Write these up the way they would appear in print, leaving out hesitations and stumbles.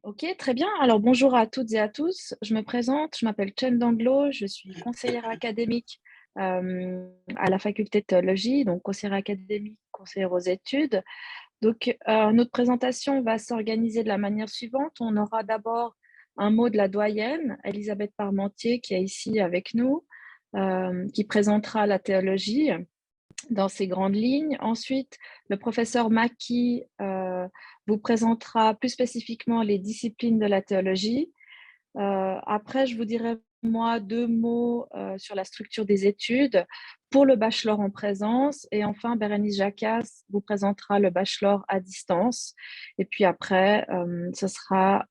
Ok, très bien. Alors bonjour à toutes et à tous. Je me présente, je m'appelle Chen Danglo, je suis conseillère académique à la faculté de théologie, donc conseillère académique, conseillère aux études. Donc notre présentation va s'organiser de la manière suivante. On aura d'abord un mot de la doyenne, Elisabeth Parmentier, qui est ici avec nous, qui présentera la théologie dans ses grandes lignes. Ensuite, le professeur Maki vous présentera plus spécifiquement les disciplines de la théologie. Après, je vous dirai, moi, deux mots sur la structure des études pour le bachelor en présence. Et enfin, Bérénice Jacasse vous présentera le bachelor à distance. Et puis après, ce sera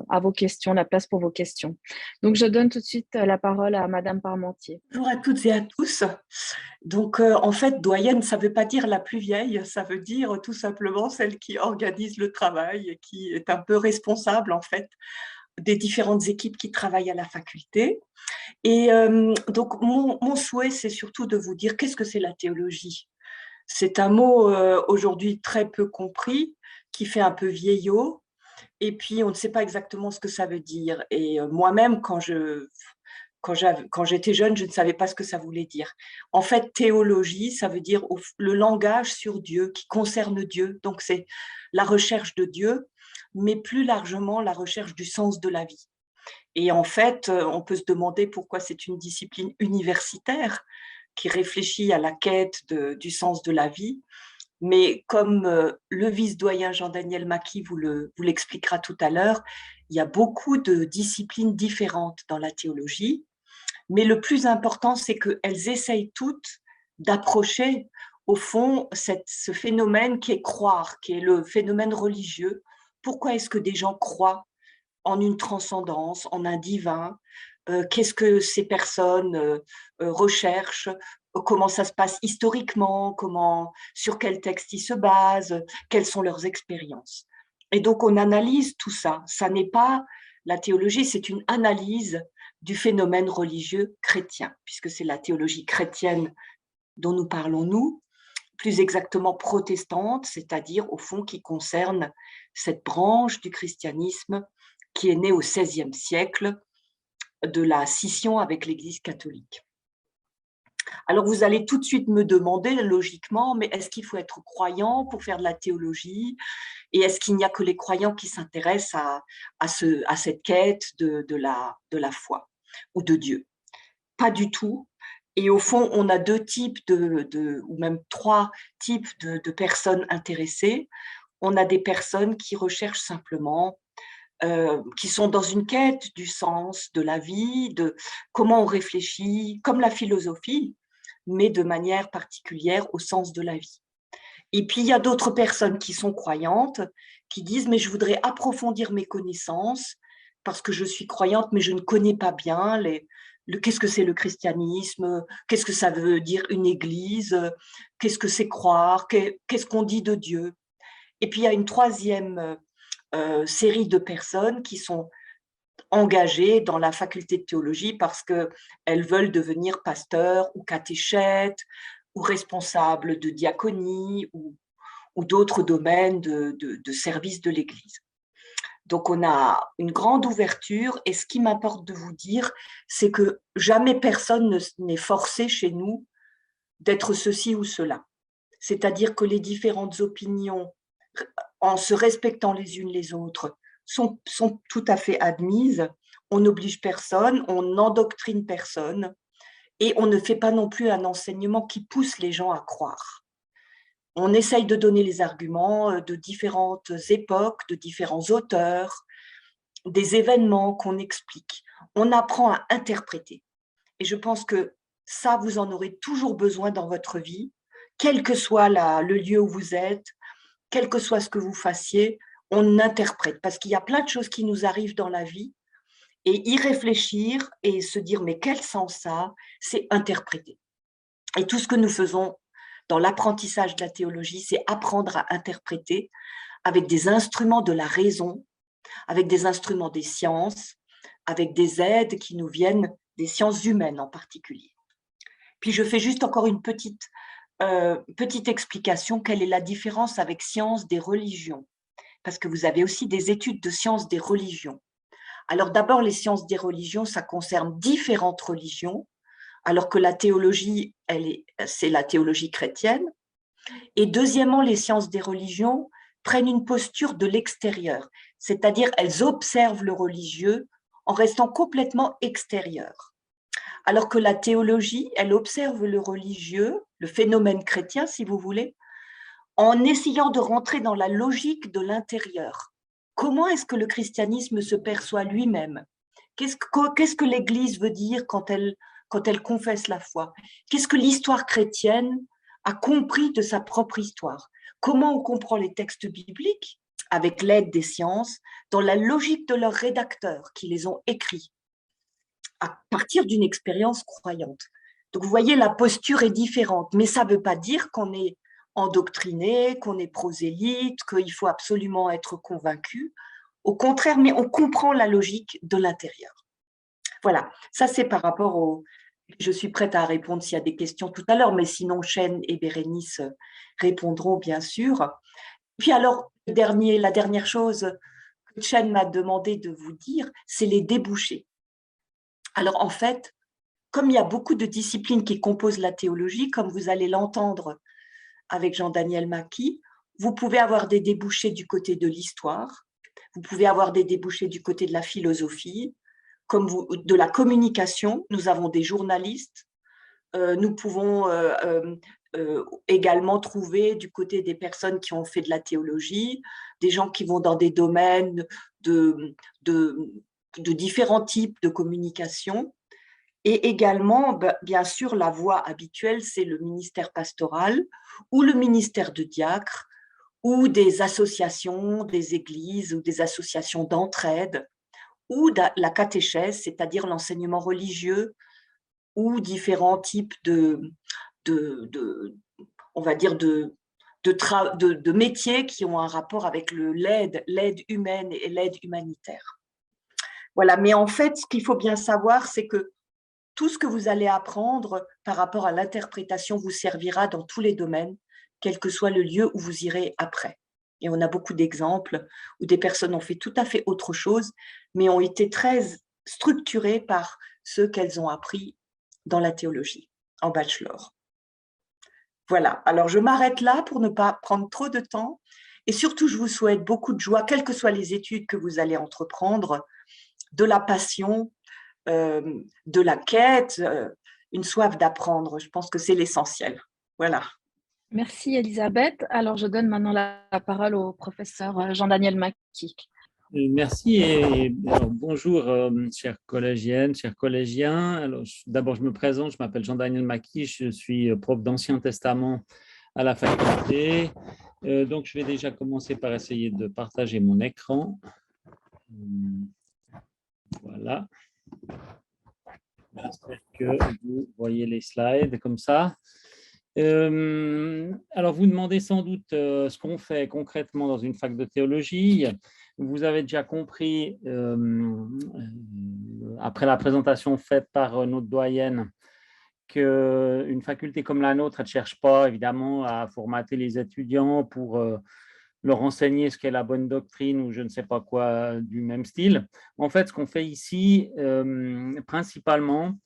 à vos questions, la place pour vos questions. Donc, je donne tout de suite la parole à Madame Parmentier. Bonjour à toutes et à tous. Donc, en fait, doyenne, ça ne veut pas dire la plus vieille, ça veut dire tout simplement celle qui organise le travail et qui est un peu responsable, en fait, des différentes équipes qui travaillent à la faculté. Et donc, mon souhait, c'est surtout de vous dire qu'est-ce que c'est la théologie. C'est un mot aujourd'hui très peu compris, qui fait un peu vieillot, et puis on ne sait pas exactement ce que ça veut dire. Et moi-même, quand j'étais jeune, je ne savais pas ce que ça voulait dire. En fait, théologie, ça veut dire le langage sur Dieu, qui concerne Dieu. Donc, c'est la recherche de Dieu, mais plus largement, la recherche du sens de la vie. Et en fait, on peut se demander pourquoi c'est une discipline universitaire qui réfléchit à la quête du sens de la vie. Mais comme le vice-doyen Jean-Daniel Maki vous l'expliquera tout à l'heure, il y a beaucoup de disciplines différentes dans la théologie. Mais le plus important, c'est qu'elles essayent toutes d'approcher, au fond, ce phénomène qui est croire, qui est le phénomène religieux. Pourquoi est-ce que des gens croient en une transcendance, en un divin? Qu'est-ce que ces personnes recherchent? Comment ça se passe historiquement? Sur quel texte ils se basent? Quelles sont leurs expériences? Et donc, on analyse tout ça. Ça n'est pas la théologie, c'est une analyse du phénomène religieux chrétien, puisque c'est la théologie chrétienne dont nous parlons, nous, plus exactement protestante, c'est-à-dire au fond qui concerne cette branche du christianisme qui est née au XVIe siècle de la scission avec l'Église catholique. Alors vous allez tout de suite me demander logiquement, mais est-ce qu'il faut être croyant pour faire de la théologie? Et est-ce qu'il n'y a que les croyants qui s'intéressent à cette quête de la foi ou de Dieu? Pas du tout. Et au fond, on a deux types ou même trois types de personnes intéressées. On a des personnes qui recherchent simplement, qui sont dans une quête du sens de la vie, de comment on réfléchit, comme la philosophie, mais de manière particulière au sens de la vie. Et puis, il y a d'autres personnes qui sont croyantes, qui disent, mais je voudrais approfondir mes connaissances parce que je suis croyante, mais je ne connais pas bien qu'est-ce que c'est le christianisme, qu'est-ce que ça veut dire une église, qu'est-ce que c'est croire, qu'est-ce qu'on dit de Dieu. Et puis, il y a une troisième série de personnes qui sont engagées dans la faculté de théologie parce qu'elles veulent devenir pasteurs ou catéchètes ou responsables de diaconie ou d'autres domaines de service de l'Église. Donc, on a une grande ouverture et ce qui m'importe de vous dire, c'est que jamais personne n'est forcé chez nous d'être ceci ou cela. C'est-à-dire que les différentes opinions, en se respectant les unes les autres, sont tout à fait admises. On n'oblige personne, on n'endoctrine personne et on ne fait pas non plus un enseignement qui pousse les gens à croire. On essaye de donner les arguments de différentes époques, de différents auteurs, des événements qu'on explique. On apprend à interpréter. Et je pense que ça, vous en aurez toujours besoin dans votre vie, quel que soit le lieu où vous êtes, quel que soit ce que vous fassiez, on interprète. Parce qu'il y a plein de choses qui nous arrivent dans la vie et y réfléchir et se dire mais quel sens ça a, c'est interpréter. Et tout ce que nous faisons dans l'apprentissage de la théologie, c'est apprendre à interpréter avec des instruments de la raison, avec des instruments des sciences, avec des aides qui nous viennent des sciences humaines en particulier. Puis je fais juste encore une petite explication. Quelle est la différence avec science des religions? parce que vous avez aussi des études de sciences des religions. Alors d'abord, les sciences des religions, ça concerne différentes religions, alors que la théologie, c'est la théologie chrétienne. Et deuxièmement, les sciences des religions prennent une posture de l'extérieur, c'est-à-dire elles observent le religieux en restant complètement extérieures. Alors que la théologie, elle observe le religieux, le phénomène chrétien, si vous voulez, en essayant de rentrer dans la logique de l'intérieur. Comment est-ce que le christianisme se perçoit lui-même? Qu'est-ce que l'Église veut dire quand elle confesse la foi? Qu'est-ce que l'histoire chrétienne a compris de sa propre histoire? Comment on comprend les textes bibliques avec l'aide des sciences dans la logique de leurs rédacteurs qui les ont écrits à partir d'une expérience croyante? Donc vous voyez, la posture est différente, mais ça ne veut pas dire qu'on est endoctriné, qu'on est prosélyte, qu'il faut absolument être convaincu. Au contraire, mais on comprend la logique de l'intérieur. Voilà, ça c'est par rapport au… Je suis prête à répondre s'il y a des questions tout à l'heure, mais sinon Chêne et Bérénice répondront bien sûr. Puis alors, la dernière chose que Chêne m'a demandé de vous dire, c'est les débouchés. Alors en fait, comme il y a beaucoup de disciplines qui composent la théologie, comme vous allez l'entendre avec Jean-Daniel Mackie, vous pouvez avoir des débouchés du côté de l'histoire, vous pouvez avoir des débouchés du côté de la philosophie, de la communication. Nous avons des journalistes, nous pouvons également trouver du côté des personnes qui ont fait de la théologie, des gens qui vont dans des domaines de différents types de communication. Et également, bien sûr, la voie habituelle, c'est le ministère pastoral ou le ministère de diacre ou des associations, des églises ou des associations d'entraide ou la catéchèse, c'est-à-dire l'enseignement religieux ou différents types on va dire de métiers qui ont un rapport avec l'aide humaine et l'aide humanitaire. Voilà, mais en fait, ce qu'il faut bien savoir, c'est que tout ce que vous allez apprendre par rapport à l'interprétation vous servira dans tous les domaines, quel que soit le lieu où vous irez après. Et on a beaucoup d'exemples où des personnes ont fait tout à fait autre chose, mais ont été très structurées par ce qu'elles ont appris dans la théologie, en bachelor. Voilà, alors je m'arrête là pour ne pas prendre trop de temps. Et surtout, je vous souhaite beaucoup de joie, quelles que soient les études que vous allez entreprendre, de la passion, de la quête, une soif d'apprendre. Je pense que c'est l'essentiel. Voilà. Merci Elisabeth. Alors je donne maintenant la parole au professeur Jean-Daniel Mackie. Merci et alors, bonjour chères collégiennes, chers collégiens. D'abord je me présente, je m'appelle Jean-Daniel Mackie, je suis prof d'Ancien Testament à la faculté. Donc je vais déjà commencer par essayer de partager mon écran. Voilà. J'espère que vous voyez les slides comme ça. Alors, vous demandez sans doute ce qu'on fait concrètement dans une fac de théologie. Vous avez déjà compris, après la présentation faite par notre doyenne, qu'une faculté comme la nôtre, elle ne cherche pas évidemment à formater les étudiants pour leur enseigner ce qu'est la bonne doctrine ou je ne sais pas quoi du même style. En fait, ce qu'on fait ici, principalement,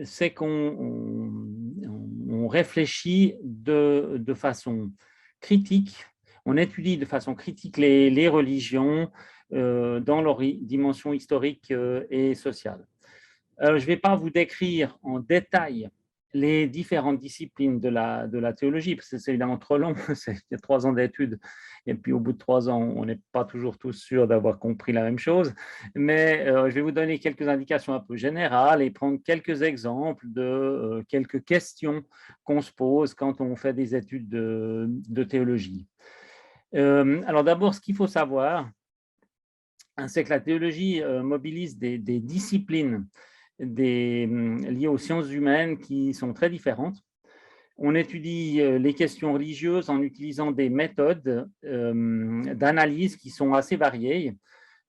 c'est qu'on réfléchit de façon critique, on étudie de façon critique les religions dans leur dimension historique et sociale. Alors, je ne vais pas vous décrire en détail les différentes disciplines de la théologie, parce que c'est évidemment trop long, il y a 3 ans d'études, et puis au bout de 3 ans, on n'est pas toujours tous sûrs d'avoir compris la même chose, mais je vais vous donner quelques indications un peu générales et prendre quelques exemples de quelques questions qu'on se pose quand on fait des études de théologie. Alors d'abord, ce qu'il faut savoir, c'est que la théologie mobilise des disciplines liées aux sciences humaines qui sont très différentes. On étudie les questions religieuses en utilisant des méthodes d'analyse qui sont assez variées.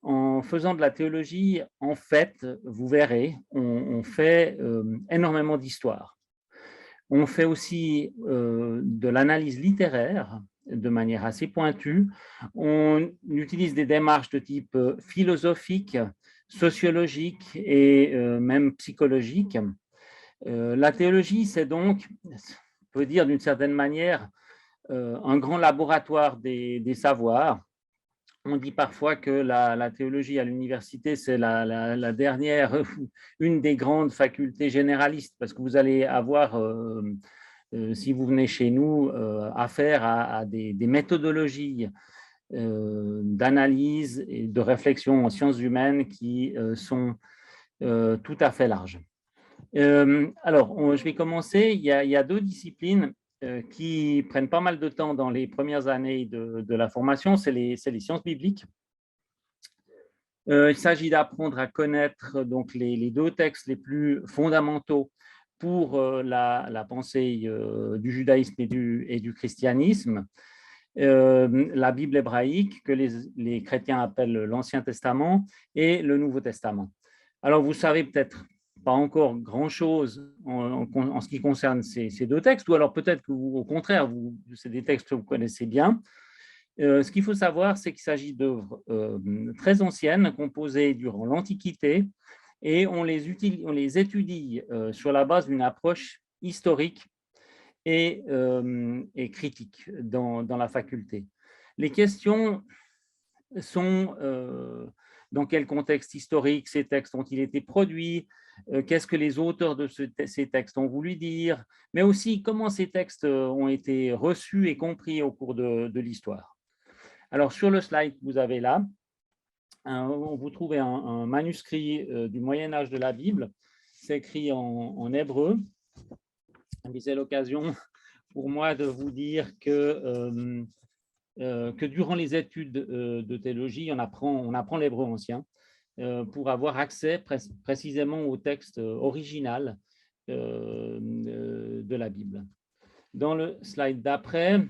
En faisant de la théologie, en fait, vous verrez, on fait énormément d'histoire. On fait aussi de l'analyse littéraire de manière assez pointue. On utilise des démarches de type philosophique, sociologique et même psychologique. La théologie, c'est donc, on peut dire d'une certaine manière, un grand laboratoire des savoirs. On dit parfois que la théologie à l'université, c'est la dernière, une des grandes facultés généralistes, parce que vous allez avoir, si vous venez chez nous, affaire à des méthodologies d'analyse et de réflexion en sciences humaines qui sont tout à fait larges. Alors, je vais commencer. Il y a deux disciplines qui prennent pas mal de temps dans les premières années de la formation, c'est les sciences bibliques. Il s'agit d'apprendre à connaître donc les deux textes les plus fondamentaux pour la pensée du judaïsme et du christianisme. La Bible hébraïque, que les chrétiens appellent l'Ancien Testament, et le Nouveau Testament. Alors, vous savez peut-être pas encore grand-chose en ce qui concerne ces deux textes, ou alors peut-être que au contraire, c'est des textes que vous connaissez bien. Ce qu'il faut savoir, c'est qu'il s'agit d'œuvres très anciennes, composées durant l'Antiquité, et on les étudie sur la base d'une approche historique et critique dans la faculté. Les questions sont dans quel contexte historique ces textes ont-ils été produits, qu'est-ce que les auteurs de ces textes ont voulu dire, mais aussi comment ces textes ont été reçus et compris au cours de l'histoire. Alors, sur le slide que vous avez là, vous trouvez un manuscrit du Moyen-Âge de la Bible. C'est écrit en hébreu. C'est l'occasion pour moi de vous dire que durant les études de théologie, on apprend l'hébreu ancien pour avoir accès précisément au texte original de la Bible. Dans le slide d'après,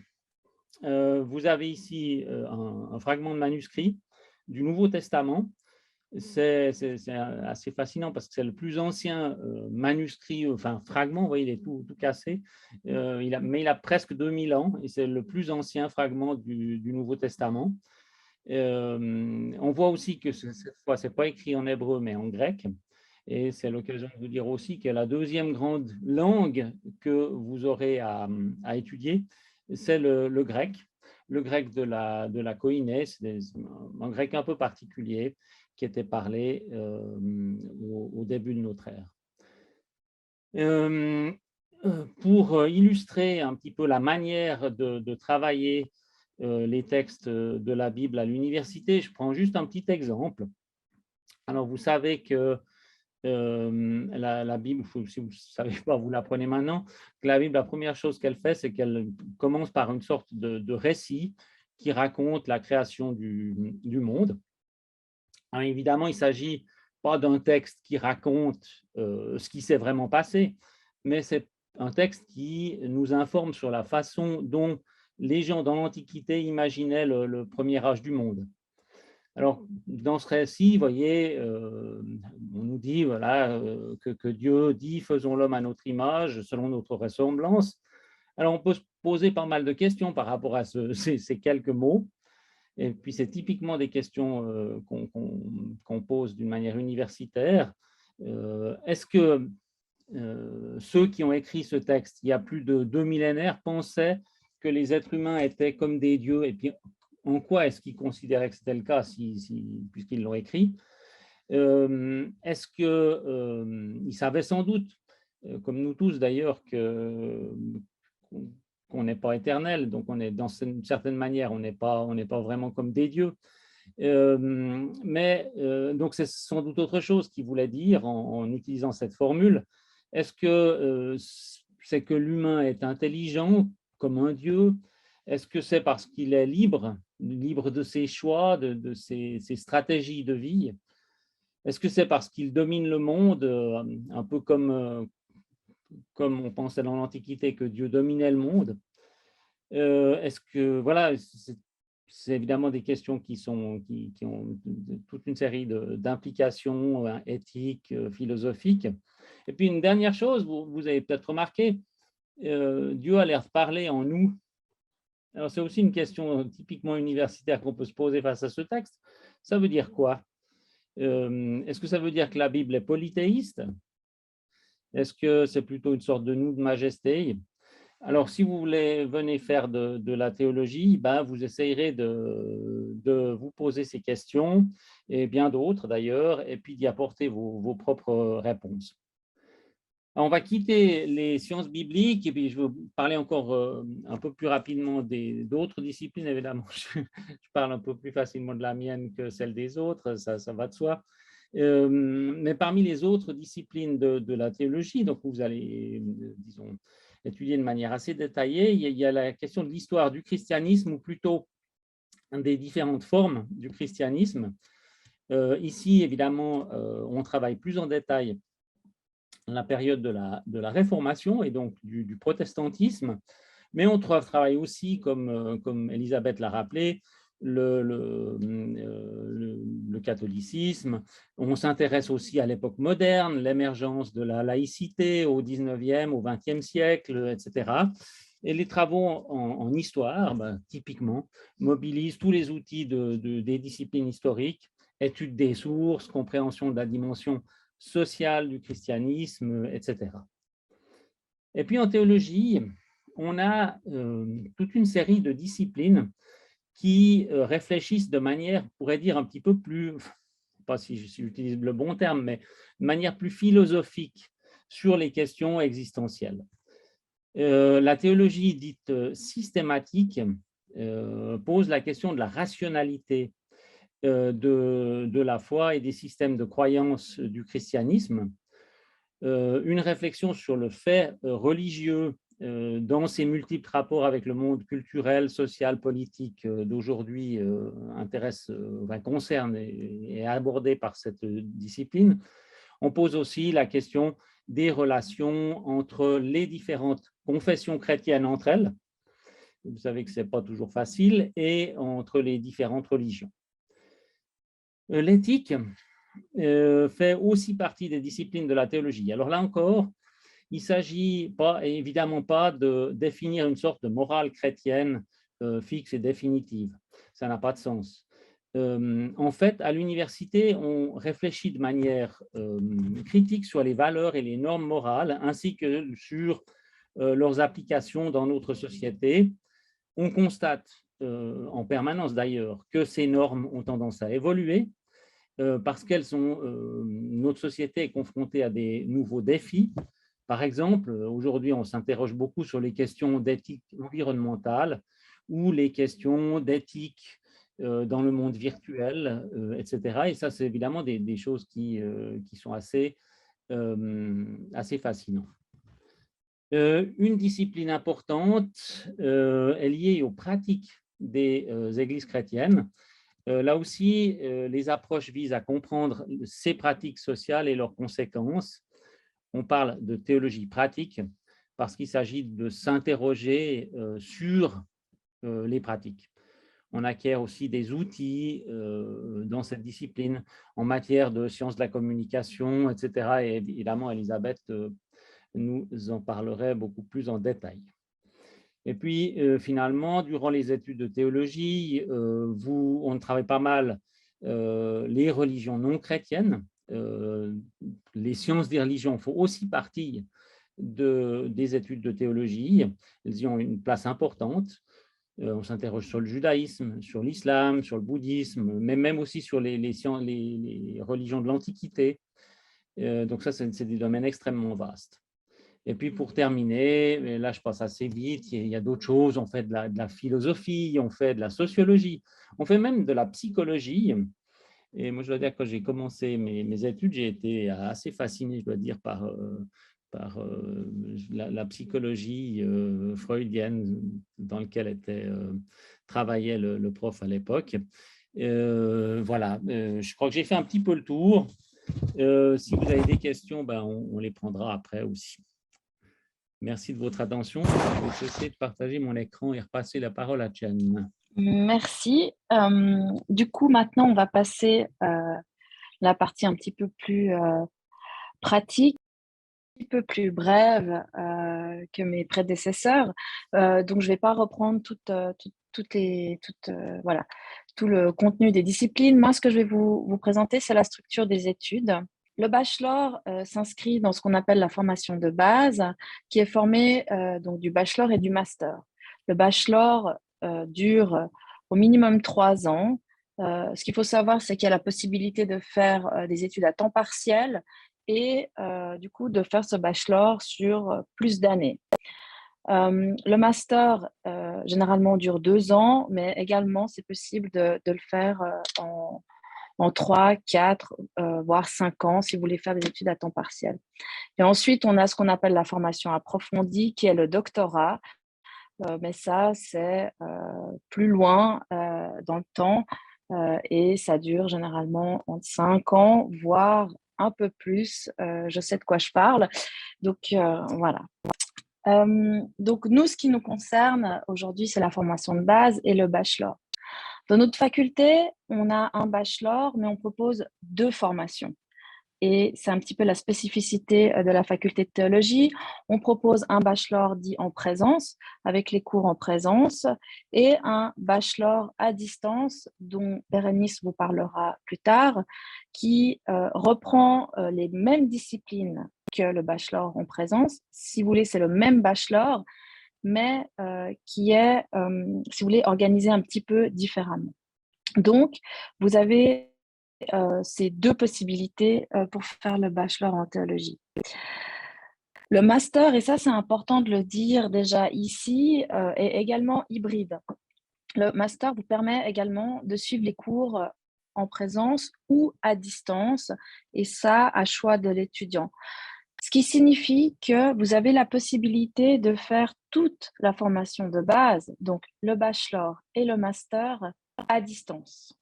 vous avez ici un fragment de manuscrit du Nouveau Testament. C'est assez fascinant parce que c'est le plus ancien manuscrit, enfin fragment, vous voyez, il est tout cassé, mais il a presque 2000 ans et c'est le plus ancien fragment du Nouveau Testament. On voit aussi que cette fois, ce n'est pas écrit en hébreu, mais en grec. Et c'est l'occasion de vous dire aussi que la deuxième grande langue que vous aurez à étudier, c'est le grec de la Koiné, c'est un grec un peu particulier qui était parlé au début de notre ère. Pour illustrer un petit peu la manière de travailler les textes de la Bible à l'université, je prends juste un petit exemple. Alors, vous savez que la Bible, si vous ne savez pas, vous l'apprenez maintenant, que la Bible, la première chose qu'elle fait, c'est qu'elle commence par une sorte de récit qui raconte la création du monde. Alors, évidemment, il ne s'agit pas d'un texte qui raconte ce qui s'est vraiment passé, mais c'est un texte qui nous informe sur la façon dont les gens dans l'Antiquité imaginaient le premier âge du monde. Alors, dans ce récit, vous voyez, on nous dit voilà, que Dieu dit « faisons l'homme à notre image, selon notre ressemblance ». Alors, on peut se poser pas mal de questions par rapport à ces quelques mots. Et puis, c'est typiquement des questions qu'on pose d'une manière universitaire. Est-ce que ceux qui ont écrit ce texte, il y a plus de 2 millénaires, pensaient que les êtres humains étaient comme des dieux? Et puis, en quoi est-ce qu'ils considéraient que c'était le cas, puisqu'ils l'ont écrit? Est-ce qu'ils savaient sans doute, comme nous tous d'ailleurs, qu'on n'est pas éternel, donc on est dans une certaine manière, on n'est pas vraiment comme des dieux. Donc c'est sans doute autre chose qu'il voulait dire en utilisant cette formule. Est-ce que c'est que l'humain est intelligent comme un dieu? Est-ce que c'est parce qu'il est libre de ses choix, de ses stratégies de vie? Est-ce que c'est parce qu'il domine le monde, un peu comme on pensait dans l'Antiquité que Dieu dominait le monde? Est-ce que, voilà, c'est évidemment des questions qui ont toute une série d'implications éthiques, philosophiques. Et puis une dernière chose, vous avez peut-être remarqué, Dieu a l'air de parler en nous Alors, c'est aussi une question typiquement universitaire qu'on peut se poser face à ce texte. Ça veut dire quoi? Est-ce que ça veut dire que la Bible est polythéiste? Est-ce que c'est plutôt une sorte de nous de majesté? Alors, si vous voulez venez faire de la théologie, ben, vous essayerez de vous poser ces questions, et bien d'autres d'ailleurs, et puis d'y apporter vos propres réponses. Alors, on va quitter les sciences bibliques, et puis je vais vous parler encore un peu plus rapidement d'autres disciplines. Évidemment, je parle un peu plus facilement de la mienne que celle des autres, ça va de soi. Mais parmi les autres disciplines de la théologie, donc vous allez, disons, étudier de manière assez détaillée, il y a la question de l'histoire du christianisme, ou plutôt des différentes formes du christianisme. Ici, évidemment, on travaille plus en détail la période de la Réformation et donc du protestantisme, mais on travaille aussi, comme Elisabeth l'a rappelé, le catholicisme. On s'intéresse aussi à l'époque moderne, l'émergence de la laïcité au 19e, au 20e siècle, etc. Et les travaux en histoire, typiquement, mobilisent tous les outils des disciplines historiques, étude des sources, compréhension de la dimension sociale du christianisme, etc. Et puis en théologie, on a toute une série de disciplines qui réfléchissent de manière, on pourrait dire, un petit peu plus, pas si j'utilise le bon terme, mais de manière plus philosophique sur les questions existentielles. La théologie dite systématique pose la question de la rationalité de la foi et des systèmes de croyance du christianisme, une réflexion sur le fait religieux dans ses multiples rapports avec le monde culturel, social, politique d'aujourd'hui concerne et est abordé par cette discipline. On pose aussi la question des relations entre les différentes confessions chrétiennes entre elles. Vous savez que ce n'est pas toujours facile, et entre les différentes religions. L'éthique fait aussi partie des disciplines de la théologie. Alors là encore, il ne s'agit évidemment pas de définir une sorte de morale chrétienne fixe et définitive. Ça n'a pas de sens. En fait, à l'université, on réfléchit de manière critique sur les valeurs et les normes morales, ainsi que sur leurs applications dans notre société. On constate en permanence d'ailleurs que ces normes ont tendance à évoluer, parce notre société est confrontée à des nouveaux défis. Par exemple, aujourd'hui, on s'interroge beaucoup sur les questions d'éthique environnementale ou les questions d'éthique dans le monde virtuel, etc. Et ça, c'est évidemment des choses qui sont assez fascinantes. Une discipline importante est liée aux pratiques des églises chrétiennes. Là aussi, les approches visent à comprendre ces pratiques sociales et leurs conséquences. On parle de théologie pratique parce qu'il s'agit de s'interroger sur les pratiques. On acquiert aussi des outils dans cette discipline en matière de sciences de la communication, etc. Et évidemment, Elisabeth nous en parlerait beaucoup plus en détail. Et puis, finalement, durant les études de théologie, on travaille pas mal les religions non chrétiennes. Les sciences des religions font aussi partie des études de théologie. Elles y ont une place importante. On s'interroge sur le judaïsme, sur l'islam, sur le bouddhisme, mais même aussi sur les religions de l'Antiquité. Donc ça, c'est des domaines extrêmement vastes. Et puis pour terminer, et là je passe assez vite, il y a d'autres choses, on fait de la philosophie, on fait de la sociologie, on fait même de la psychologie. Et moi je dois dire que quand j'ai commencé mes études, j'ai été assez fasciné, je dois dire, par la psychologie freudienne dans laquelle travaillait le prof à l'époque. Voilà, je crois que j'ai fait un petit peu le tour. Si vous avez des questions, on les prendra après aussi. Merci de votre attention. Je vais cesser de partager mon écran et repasser la parole à Chen. Merci. Du coup, maintenant, on va passer la partie un petit peu plus pratique. peu plus brève que mes prédécesseurs, donc je ne vais pas reprendre voilà, tout le contenu des disciplines. Moi, ce que je vais vous présenter, c'est la structure des études. Le bachelor s'inscrit dans ce qu'on appelle la formation de base, qui est formée donc du bachelor et du master. Le bachelor dure au minimum 3 ans. Ce qu'il faut savoir, c'est qu'il y a la possibilité de faire des études à temps partiel et du coup de faire ce bachelor sur plus d'années. Le master, généralement, dure 2 ans, mais également, c'est possible de le faire en 3, 4, voire 5 ans si vous voulez faire des études à temps partiel. Et ensuite, on a ce qu'on appelle la formation approfondie, qui est le doctorat. Mais ça, c'est plus loin dans le temps et ça dure généralement entre 5 ans, voire un peu plus. Je sais de quoi je parle. Donc, voilà. Donc, nous, ce qui nous concerne aujourd'hui, c'est la formation de base et le bachelor. Dans notre faculté, on a un bachelor, mais on propose 2 formations. Et c'est un petit peu la spécificité de la faculté de théologie. On propose un bachelor dit en présence, avec les cours en présence, et un bachelor à distance, dont Bérénice vous parlera plus tard, qui reprend les mêmes disciplines que le bachelor en présence. Si vous voulez, c'est le même bachelor, mais qui est, si vous voulez, organisé un petit peu différemment. Donc, vous avez ces 2 possibilités pour faire le bachelor en théologie. Le master, et ça c'est important de le dire déjà ici, est également hybride. Le master vous permet également de suivre les cours en présence ou à distance, et ça à choix de l'étudiant. Ce qui signifie que vous avez la possibilité de faire toute la formation de base, donc le bachelor et le master, à distance.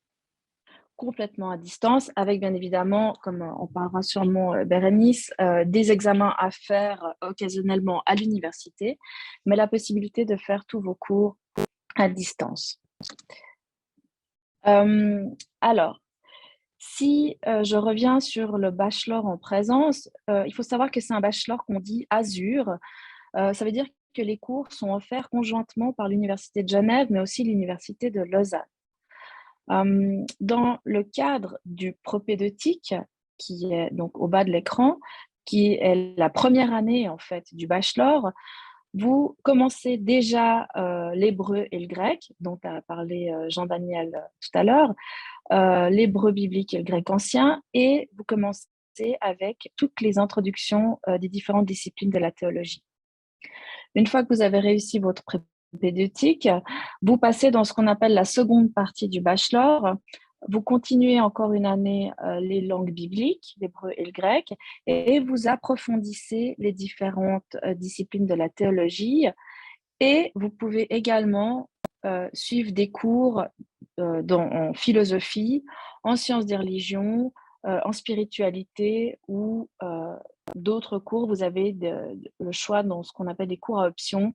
Complètement à distance, avec bien évidemment, comme on parlera sûrement Bérénice, des examens à faire occasionnellement à l'université, mais la possibilité de faire tous vos cours à distance. Alors, si je reviens sur le bachelor en présence, il faut savoir que c'est un bachelor qu'on dit Azur. Ça veut dire que les cours sont offerts conjointement par l'Université de Genève, mais aussi l'Université de Lausanne. Dans le cadre du propédeutique, qui est donc au bas de l'écran, qui est la première année en fait du bachelor, vous commencez déjà l'hébreu et le grec, dont a parlé Jean-Daniel tout à l'heure, l'hébreu biblique et le grec ancien, et vous commencez avec toutes les introductions des différentes disciplines de la théologie. Une fois que vous avez réussi votre propédeutique, vous passez dans ce qu'on appelle la seconde partie du bachelor. Vous continuez encore une année les langues bibliques, l'hébreu et le grec, et vous approfondissez les différentes disciplines de la théologie. Et vous pouvez également suivre des cours en philosophie, en sciences des religions, en spiritualité ou d'autres cours. Vous avez le choix dans ce qu'on appelle des cours à option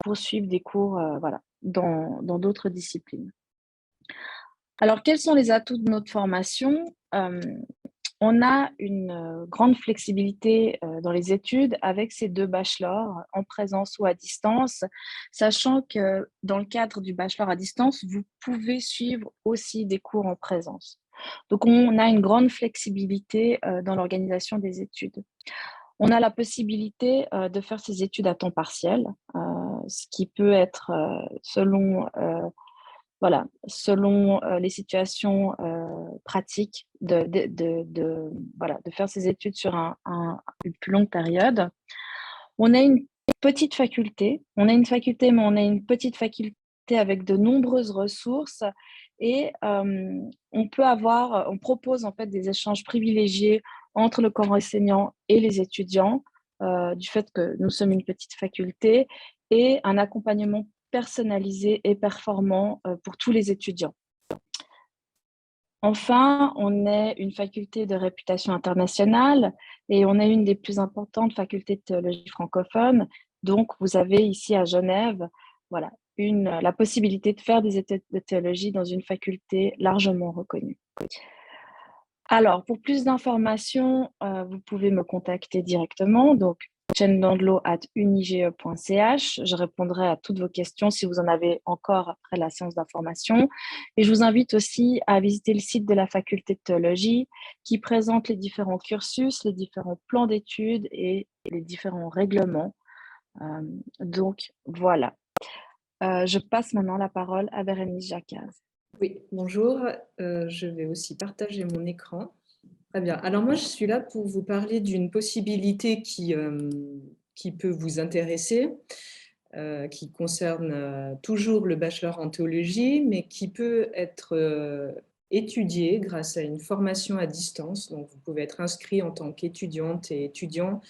pour suivre des cours voilà, dans d'autres disciplines. Alors, quels sont les atouts de notre formation? On a une grande flexibilité dans les études avec ces 2 bachelors, en présence ou à distance, sachant que dans le cadre du bachelor à distance, vous pouvez suivre aussi des cours en présence. Donc, on a une grande flexibilité dans l'organisation des études. On a la possibilité de faire ces études à temps partiel, ce qui peut être selon les situations pratiques de faire ces études sur une plus longue période. On a une petite faculté, mais on a une petite faculté avec de nombreuses ressources et on propose en fait des échanges privilégiés entre le corps enseignant et les étudiants du fait que nous sommes une petite faculté et un accompagnement personnalisé et performant pour tous les étudiants. Enfin, on est une faculté de réputation internationale et on est une des plus importantes facultés de théologie francophone. Donc, vous avez ici à Genève voilà, la possibilité de faire des études de théologie dans une faculté largement reconnue. Alors, pour plus d'informations, vous pouvez me contacter directement. Donc, chendandlo@unige.ch. Je répondrai à toutes vos questions si vous en avez encore après la séance d'information. Et je vous invite aussi à visiter le site de la faculté de théologie qui présente les différents cursus, les différents plans d'études et les différents règlements. Donc, voilà. Je passe maintenant la parole à Bérénice Jacquaz. Oui, bonjour. Je vais aussi partager mon écran. Très bien. Alors moi, je suis là pour vous parler d'une possibilité qui peut vous intéresser, qui concerne toujours le bachelor en théologie, mais qui peut être étudiée grâce à une formation à distance. Donc, vous pouvez être inscrit en tant qu'étudiante et étudiant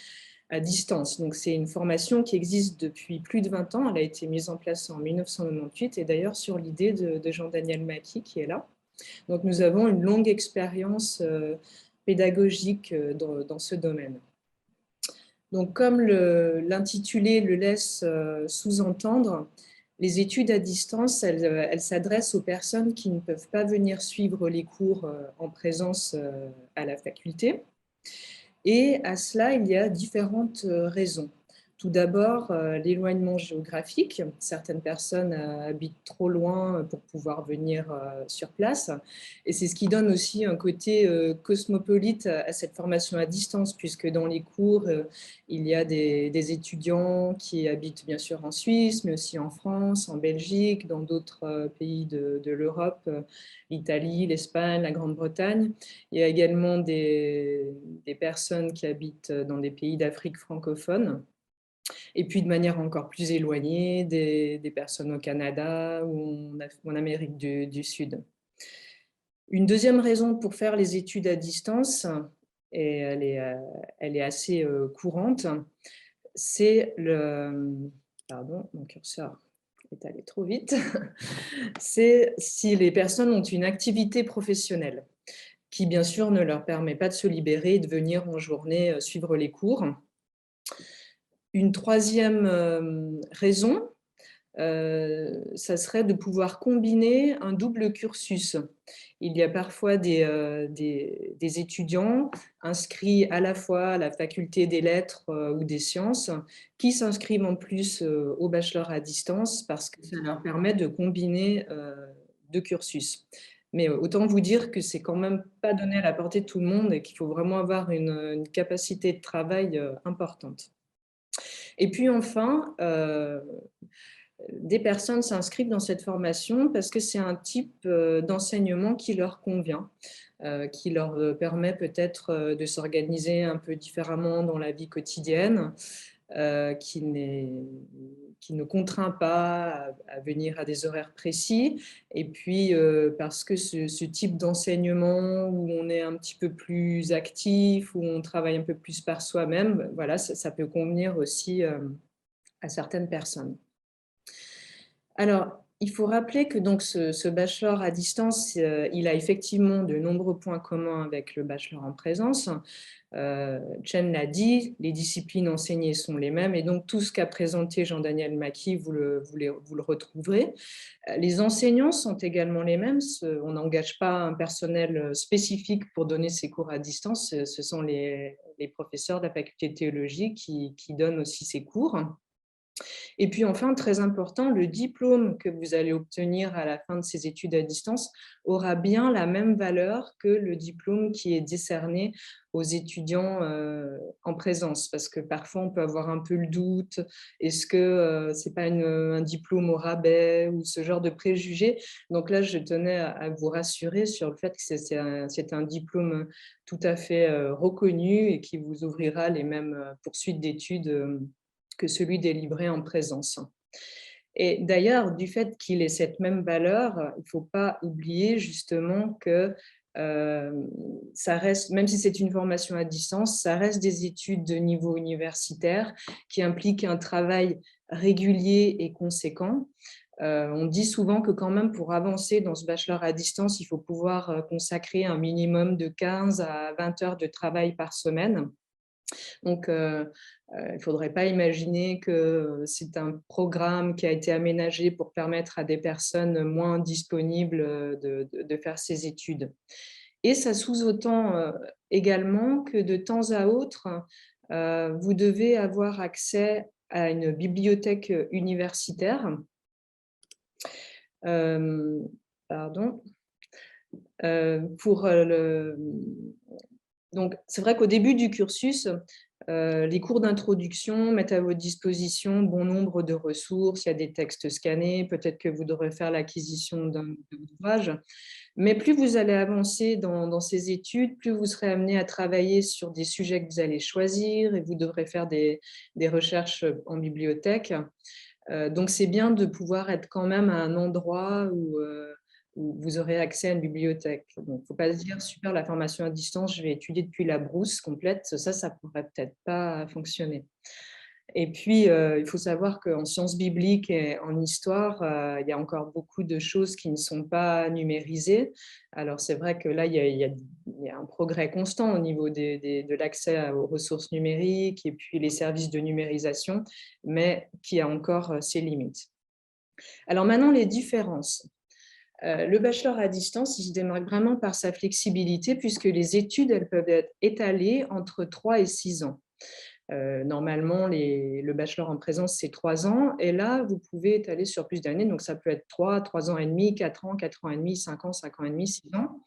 à distance. Donc, c'est une formation qui existe depuis plus de 20 ans. Elle a été mise en place en 1998 et d'ailleurs sur l'idée de Jean-Daniel Mackie qui est là. Donc, nous avons une longue expérience pédagogique dans ce domaine. Donc, comme l'intitulé le laisse sous-entendre, les études à distance, elles s'adressent aux personnes qui ne peuvent pas venir suivre les cours en présence à la faculté. Et à cela, il y a différentes raisons. Tout d'abord, l'éloignement géographique. Certaines personnes habitent trop loin pour pouvoir venir sur place. Et c'est ce qui donne aussi un côté cosmopolite à cette formation à distance, puisque dans les cours, il y a des étudiants qui habitent bien sûr en Suisse, mais aussi en France, en Belgique, dans d'autres pays de l'Europe, l'Italie, l'Espagne, la Grande-Bretagne. Il y a également des personnes qui habitent dans des pays d'Afrique francophone. Et puis, de manière encore plus éloignée, des personnes au Canada ou en Amérique du Sud. Une deuxième raison pour faire les études à distance, et elle est assez courante, c'est le... Pardon, mon curseur est allé trop vite. C'est si les personnes ont une activité professionnelle qui, bien sûr, ne leur permet pas de se libérer et de venir en journée suivre les cours. Une troisième raison, ça serait de pouvoir combiner un double cursus. Il y a parfois des étudiants inscrits à la fois à la faculté des lettres ou des sciences qui s'inscrivent en plus au bachelor à distance parce que ça leur permet de combiner deux cursus. Mais autant vous dire que c'est quand même pas donné à la portée de tout le monde et qu'il faut vraiment avoir une capacité de travail importante. Et puis enfin, des personnes s'inscrivent dans cette formation parce que c'est un type d'enseignement qui leur convient, qui leur permet peut-être de s'organiser un peu différemment dans la vie quotidienne, qui ne contraint pas à venir à des horaires précis. Et puis, parce que ce type d'enseignement où on est un petit peu plus actif, où on travaille un peu plus par soi-même, voilà, ça peut convenir aussi à certaines personnes. Alors, il faut rappeler que donc ce bachelor à distance, il a effectivement de nombreux points communs avec le bachelor en présence. Chen l'a dit, les disciplines enseignées sont les mêmes et donc tout ce qu'a présenté Jean-Daniel Mackie, vous le retrouverez. Les enseignants sont également les mêmes. On n'engage pas un personnel spécifique pour donner ces cours à distance. Ce sont les professeurs de la faculté de théologie qui donnent aussi ces cours. Et puis enfin, très important, le diplôme que vous allez obtenir à la fin de ces études à distance aura bien la même valeur que le diplôme qui est décerné aux étudiants en présence, parce que parfois on peut avoir un peu le doute, est-ce que c'est pas un diplôme au rabais ou ce genre de préjugés. Donc là, je tenais à vous rassurer sur le fait que c'est un diplôme tout à fait reconnu et qui vous ouvrira les mêmes poursuites d'études que celui délivré en présence. Et d'ailleurs, du fait qu'il ait cette même valeur, il ne faut pas oublier justement que ça reste, même si c'est une formation à distance, ça reste des études de niveau universitaire qui impliquent un travail régulier et conséquent. On dit souvent que quand même pour avancer dans ce bachelor à distance, il faut pouvoir consacrer un minimum de 15 à 20 heures de travail par semaine. Donc, il ne faudrait pas imaginer que c'est un programme qui a été aménagé pour permettre à des personnes moins disponibles de faire ces études. Et ça sous-entend également que de temps à autre, vous devez avoir accès à une bibliothèque universitaire. Pardon. Donc, c'est vrai qu'au début du cursus, les cours d'introduction mettent à votre disposition bon nombre de ressources. Il y a des textes scannés, peut-être que vous devrez faire l'acquisition d'un ouvrage. Mais plus vous allez avancer dans ces études, plus vous serez amené à travailler sur des sujets que vous allez choisir et vous devrez faire des recherches en bibliothèque. Donc, c'est bien de pouvoir être quand même à un endroit où vous aurez accès à une bibliothèque. Donc, il ne faut pas se dire, super, la formation à distance, je vais étudier depuis la brousse complète. Ça ne pourrait peut-être pas fonctionner. Et puis, il faut savoir qu'en sciences bibliques et en histoire, il y a encore beaucoup de choses qui ne sont pas numérisées. Alors, c'est vrai que là, il y a un progrès constant au niveau de l'accès aux ressources numériques et puis les services de numérisation, mais qui a encore ses limites. Alors maintenant, les différences. Le bachelor à distance, il se démarque vraiment par sa flexibilité puisque les études, elles peuvent être étalées entre 3 et 6 ans. Normalement, le bachelor en présence, c'est 3 ans. Et là, vous pouvez étaler sur plus d'années. Donc, ça peut être 3 ans et demi, 4 ans, 4 ans et demi, 5 ans, 5 ans et demi, 6 ans.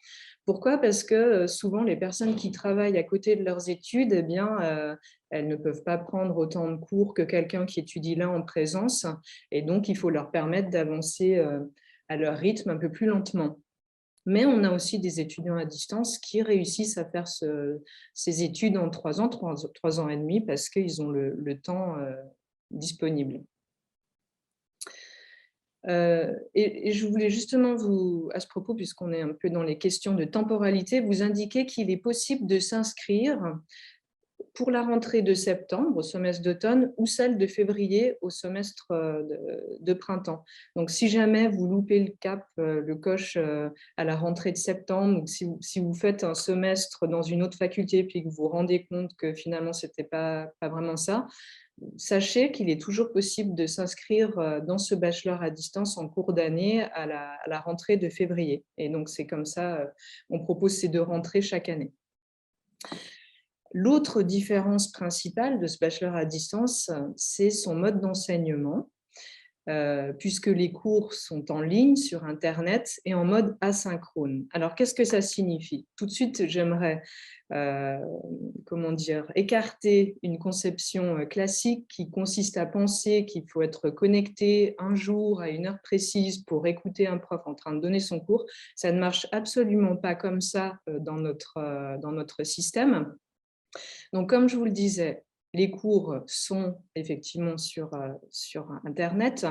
Pourquoi? Parce que souvent, les personnes qui travaillent à côté de leurs études, eh bien, elles ne peuvent pas prendre autant de cours que quelqu'un qui étudie là en présence. Et donc, il faut leur permettre d'avancer à leur rythme un peu plus lentement. Mais on a aussi des étudiants à distance qui réussissent à faire ces études en 3 ans, 3 ans et demi, parce qu'ils ont le temps disponible. Et je voulais justement à ce propos, puisqu'on est un peu dans les questions de temporalité, vous indiquer qu'il est possible de s'inscrire pour la rentrée de septembre, au semestre d'automne, ou celle de février, au semestre de printemps. Donc, si jamais vous loupez le cap, le coche à la rentrée de septembre, ou si vous faites un semestre dans une autre faculté, puis que vous vous rendez compte que finalement, ce n'était pas vraiment ça, sachez qu'il est toujours possible de s'inscrire dans ce bachelor à distance en cours d'année à la rentrée de février. Et donc, c'est comme ça, on propose ces 2 rentrées chaque année. L'autre différence principale de ce bachelor à distance, c'est son mode d'enseignement, puisque les cours sont en ligne sur Internet et en mode asynchrone. Alors, qu'est-ce que ça signifie? Tout de suite, j'aimerais écarter une conception classique qui consiste à penser qu'il faut être connecté un jour à une heure précise pour écouter un prof en train de donner son cours. Ça ne marche absolument pas comme ça dans notre système. Donc, comme je vous le disais, les cours sont effectivement sur Internet,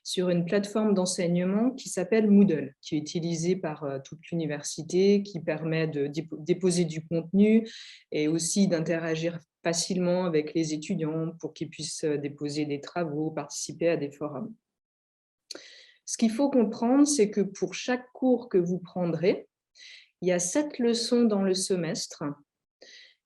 sur une plateforme d'enseignement qui s'appelle Moodle, qui est utilisée par toute l'université, qui permet de déposer du contenu et aussi d'interagir facilement avec les étudiants pour qu'ils puissent déposer des travaux, participer à des forums. Ce qu'il faut comprendre, c'est que pour chaque cours que vous prendrez, il y a 7 leçons dans le semestre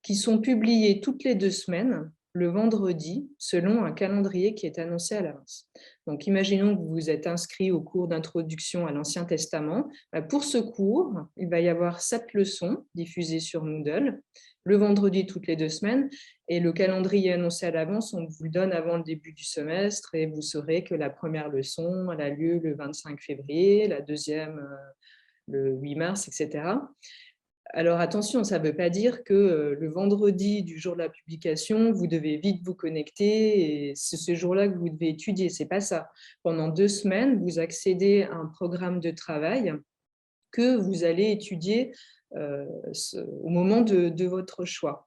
qui sont publiées toutes les 2 semaines, le vendredi, selon un calendrier qui est annoncé à l'avance. Donc, imaginons que vous vous êtes inscrit au cours d'introduction à l'Ancien Testament. Pour ce cours, il va y avoir 7 leçons diffusées sur Moodle, le vendredi toutes les 2 semaines, et le calendrier annoncé à l'avance, on vous le donne avant le début du semestre, et vous saurez que la première leçon, elle a lieu le 25 février, la deuxième le 8 mars, etc. Alors attention, ça ne veut pas dire que le vendredi du jour de la publication, vous devez vite vous connecter et c'est ce jour-là que vous devez étudier. Ce n'est pas ça. Pendant 2 semaines, vous accédez à un programme de travail que vous allez étudier au moment de votre choix.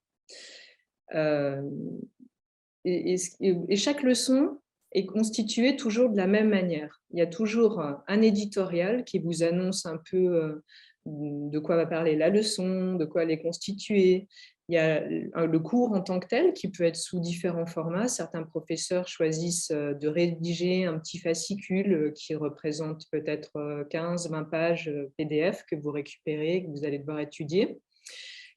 Et chaque leçon est constituée toujours de la même manière. Il y a toujours un éditorial qui vous annonce un peu de quoi va parler la leçon, de quoi elle est constituée. Il y a le cours en tant que tel qui peut être sous différents formats. Certains professeurs choisissent de rédiger un petit fascicule qui représente peut-être 15-20 pages PDF que vous récupérez, que vous allez devoir étudier.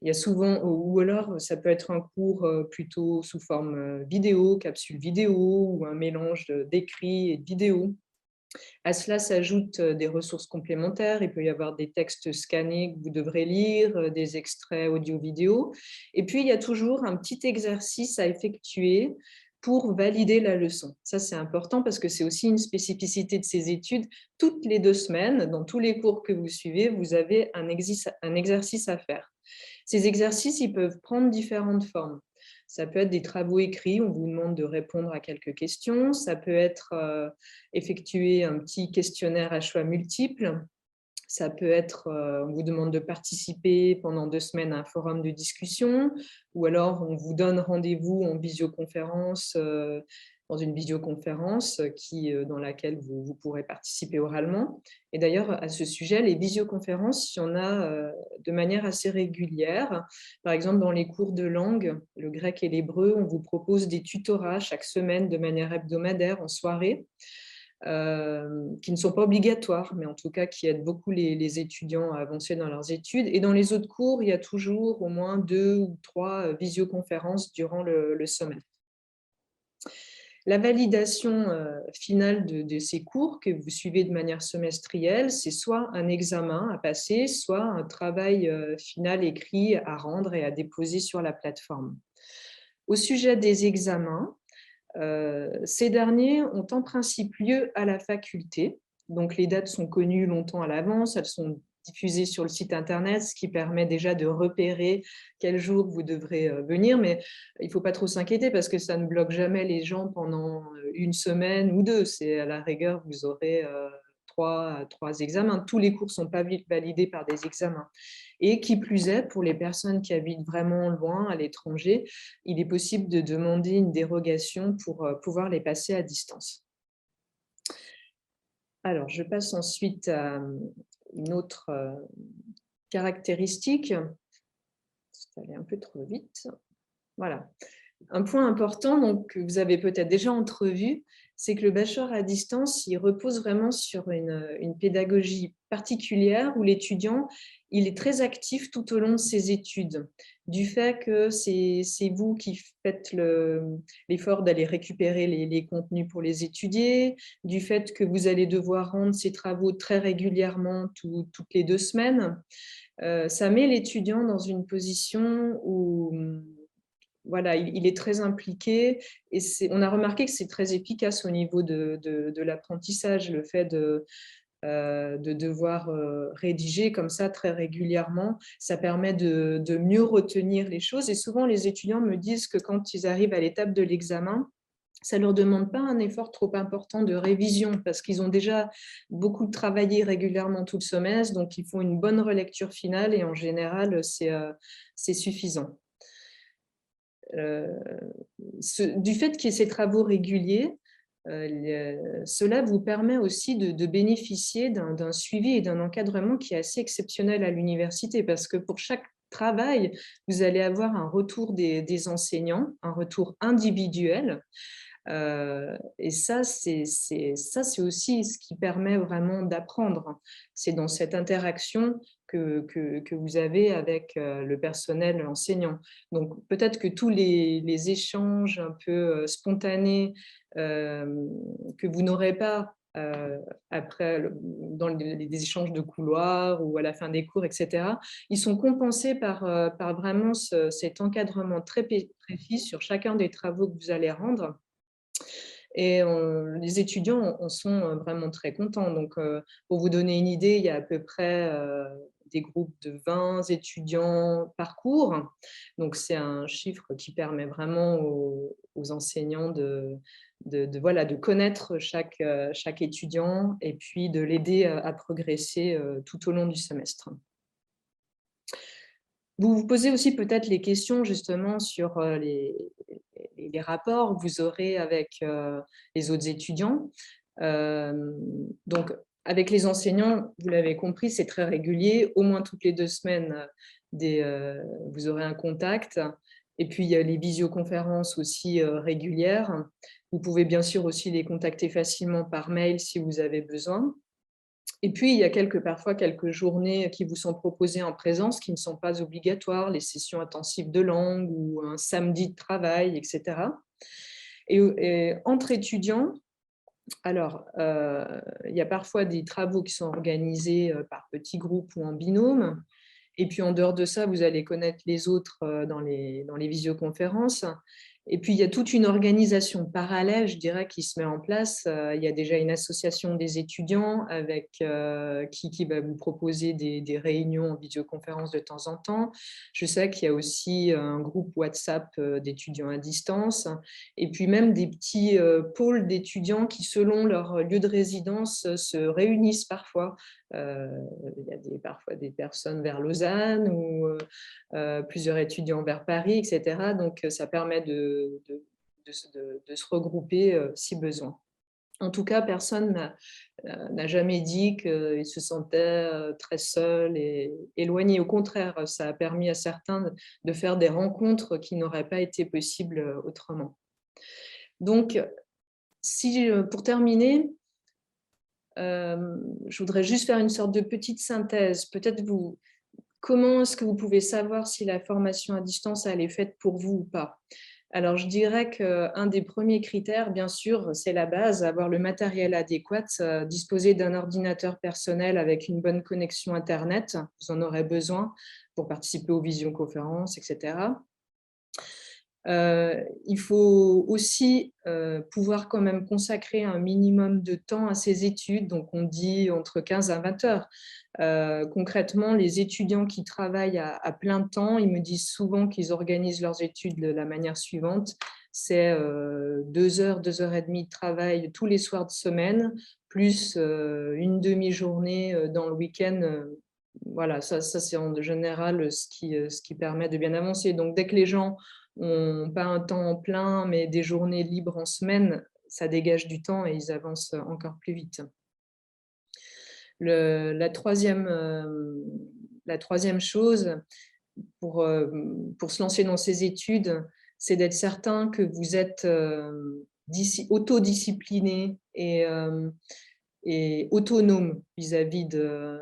Il y a souvent, ou alors ça peut être un cours plutôt sous forme vidéo, capsule vidéo, ou un mélange d'écrit et de vidéo. À cela s'ajoutent des ressources complémentaires. Il peut y avoir des textes scannés que vous devrez lire, des extraits audio-vidéo. Et puis, il y a toujours un petit exercice à effectuer pour valider la leçon. Ça, c'est important parce que c'est aussi une spécificité de ces études. Toutes les 2 semaines, dans tous les cours que vous suivez, vous avez un exercice à faire. Ces exercices, ils peuvent prendre différentes formes. Ça peut être des travaux écrits, on vous demande de répondre à quelques questions. Ça peut être effectuer un petit questionnaire à choix multiples. Ça peut être, on vous demande de participer pendant 2 semaines à un forum de discussion, ou alors on vous donne rendez-vous en visioconférence, dans une visioconférence dans laquelle vous pourrez participer oralement. Et d'ailleurs, à ce sujet, les visioconférences, il y en a de manière assez régulière. Par exemple, dans les cours de langue, le grec et l'hébreu, on vous propose des tutorats chaque semaine de manière hebdomadaire en soirée. Qui ne sont pas obligatoires, mais en tout cas qui aident beaucoup les étudiants à avancer dans leurs études. Et dans les autres cours, il y a toujours au moins 2 ou 3 visioconférences durant le semestre. La validation finale de ces cours que vous suivez de manière semestrielle, c'est soit un examen à passer, soit un travail final écrit à rendre et à déposer sur la plateforme. Au sujet des examens, ces derniers ont en principe lieu à la faculté. Donc, les dates sont connues longtemps à l'avance, elles sont diffusées sur le site internet, ce qui permet déjà de repérer quel jour vous devrez venir. Mais il ne faut pas trop s'inquiéter parce que ça ne bloque jamais les gens pendant 1 semaine ou 2. C'est à la rigueur, vous aurez 3 examens. Tous les cours ne sont pas validés par des examens. Et qui plus est, pour les personnes qui habitent vraiment loin, à l'étranger, il est possible de demander une dérogation pour pouvoir les passer à distance. Alors, je passe ensuite à une autre caractéristique. C'est allé un peu trop vite. Voilà. Un point important donc, que vous avez peut-être déjà entrevu, c'est que le bachelor à distance, il repose vraiment sur une pédagogie particulière où l'étudiant, il est très actif tout au long de ses études. Du fait que c'est vous qui faites l'effort d'aller récupérer les contenus pour les étudier, du fait que vous allez devoir rendre ces travaux très régulièrement, toutes les 2 semaines, ça met l'étudiant dans une position où voilà, il est très impliqué et on a remarqué que c'est très efficace au niveau de l'apprentissage, le fait de devoir rédiger comme ça très régulièrement. Ça permet de mieux retenir les choses et souvent les étudiants me disent que quand ils arrivent à l'étape de l'examen, ça ne leur demande pas un effort trop important de révision parce qu'ils ont déjà beaucoup travaillé régulièrement tout le semestre, donc ils font une bonne relecture finale et en général, c'est suffisant. Du fait qu'il y ait ces travaux réguliers, cela vous permet aussi de bénéficier d'un suivi et d'un encadrement qui est assez exceptionnel à l'université parce que pour chaque travail, vous allez avoir un retour des enseignants, un retour individuel. Et ça, c'est aussi ce qui permet vraiment d'apprendre. C'est dans cette interaction que vous avez avec le personnel enseignant. Donc, peut-être que tous les échanges un peu spontanés que vous n'aurez pas après, dans les échanges de couloirs ou à la fin des cours, etc., ils sont compensés par vraiment cet encadrement très précis sur chacun des travaux que vous allez rendre. Et les étudiants en sont vraiment très contents. Donc, pour vous donner une idée, il y a à peu près des groupes de 20 étudiants par cours. Donc, c'est un chiffre qui permet vraiment aux enseignants de connaître chaque étudiant et puis de l'aider à progresser tout au long du semestre. Vous vous posez aussi peut-être les questions justement sur les rapports que vous aurez avec les autres étudiants. Donc, avec les enseignants, vous l'avez compris, c'est très régulier. Au moins toutes les 2 semaines, vous aurez un contact. Et puis, il y a les visioconférences aussi régulières. Vous pouvez bien sûr aussi les contacter facilement par mail si vous avez besoin. Et puis, il y a parfois quelques journées qui vous sont proposées en présence qui ne sont pas obligatoires, les sessions intensives de langue ou un samedi de travail, etc. Et entre étudiants, Alors, il y a parfois des travaux qui sont organisés par petits groupes ou en binôme. Et puis, en dehors de ça, vous allez connaître les autres dans les visioconférences. Et puis, il y a toute une organisation parallèle, je dirais, qui se met en place. Il y a déjà une association des étudiants avec, qui va vous proposer des réunions en visioconférence de temps en temps. Je sais qu'il y a aussi un groupe WhatsApp d'étudiants à distance. Et puis, même des petits pôles d'étudiants qui, selon leur lieu de résidence, se réunissent parfois. Il y a parfois des personnes vers Lausanne ou plusieurs étudiants vers Paris, etc. Donc, ça permet de se regrouper si besoin. En tout cas, personne n'a jamais dit qu'il se sentait très seul et éloigné. Au contraire, ça a permis à certains de faire des rencontres qui n'auraient pas été possibles autrement. Donc, pour terminer, je voudrais juste faire une sorte de petite synthèse. Peut-être comment est-ce que vous pouvez savoir si la formation à distance elle est faite pour vous ou pas? Alors, je dirais qu'un des premiers critères, bien sûr, c'est la base, avoir le matériel adéquat, disposer d'un ordinateur personnel avec une bonne connexion Internet. Vous en aurez besoin pour participer aux visioconférences, etc. Il faut aussi pouvoir quand même consacrer un minimum de temps à ces études, donc on dit entre 15 à 20 heures. Concrètement, les étudiants qui travaillent à plein temps, ils me disent souvent qu'ils organisent leurs études de la manière suivante. C'est 2 heures, 2 heures et demie de travail tous les soirs de semaine, plus une demi-journée dans le week-end. Voilà, ça c'est en général ce qui permet de bien avancer. Donc, dès que les gens n'ont pas un temps plein, mais des journées libres en semaine, ça dégage du temps et ils avancent encore plus vite. La troisième chose pour se lancer dans ces études, c'est d'être certain que vous êtes autodiscipliné et autonome vis-à-vis de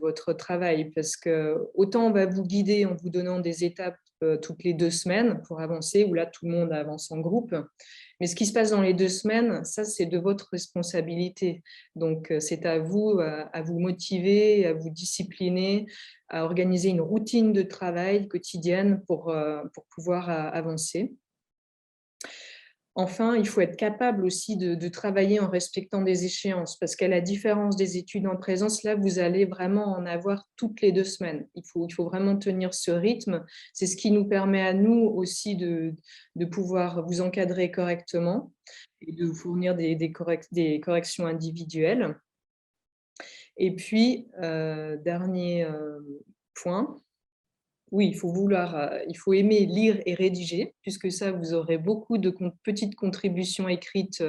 votre travail, parce que autant on va vous guider en vous donnant des étapes toutes les 2 semaines pour avancer, où là tout le monde avance en groupe, mais ce qui se passe dans les 2 semaines, ça c'est de votre responsabilité. Donc c'est à vous motiver, à vous discipliner, à organiser une routine de travail quotidienne pour pouvoir avancer. Enfin, il faut être capable aussi de travailler en respectant des échéances, parce qu'à la différence des études en présence, là, vous allez vraiment en avoir toutes les 2 semaines. Il faut vraiment tenir ce rythme. C'est ce qui nous permet à nous aussi de pouvoir vous encadrer correctement et de vous fournir des corrections individuelles. Et puis, dernier point, oui, il faut aimer lire et rédiger, puisque ça, vous aurez beaucoup de petites contributions écrites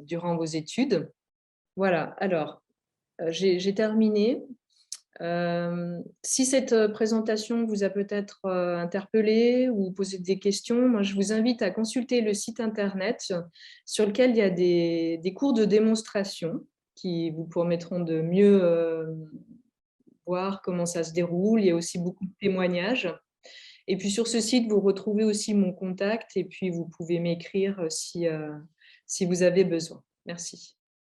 durant vos études. Voilà, alors, j'ai terminé. Si cette présentation vous a peut-être interpellé ou posé des questions, moi, je vous invite à consulter le site internet sur lequel il y a des cours de démonstration qui vous permettront de mieux voir comment ça se déroule. Il y a aussi beaucoup de témoignages. Et puis sur ce site, vous retrouvez aussi mon contact et puis vous pouvez m'écrire si vous avez besoin. Merci.